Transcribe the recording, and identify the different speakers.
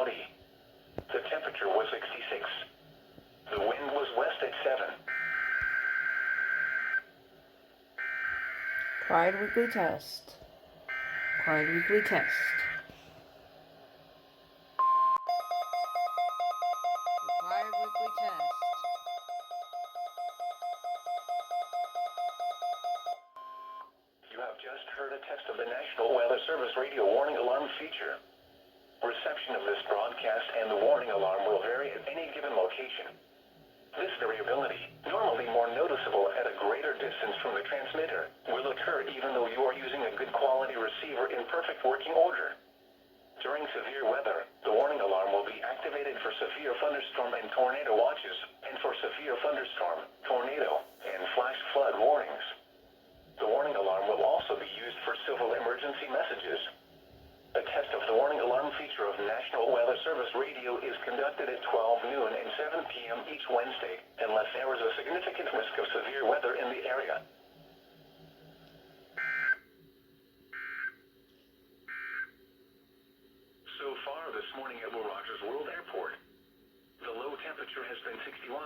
Speaker 1: cloudy. The temperature was 66. The wind was west at 7.
Speaker 2: Quiet weekly test. Quiet weekly test. Required weekly test.
Speaker 1: You have just heard a test of the National Weather Service radio warning alarm feature. Reception of this broadcast and the warning alarm will vary at any given location. This variability, normally more noticeable at a greater distance from the transmitter, will occur even though you are using a good quality receiver in perfect working order. During severe weather, the warning alarm will be activated for severe thunderstorm and tornado watches, and for severe thunderstorm, tornado, and flash flood warnings. The warning alarm will also be used for civil emergency messages. A test of the warning alarm feature of National Weather Service Radio is conducted at 12 noon and 7 p.m. each Wednesday, unless there is a significant risk of severe weather in the area. So far this morning at Will Rogers World Airport, the low temperature has been 61.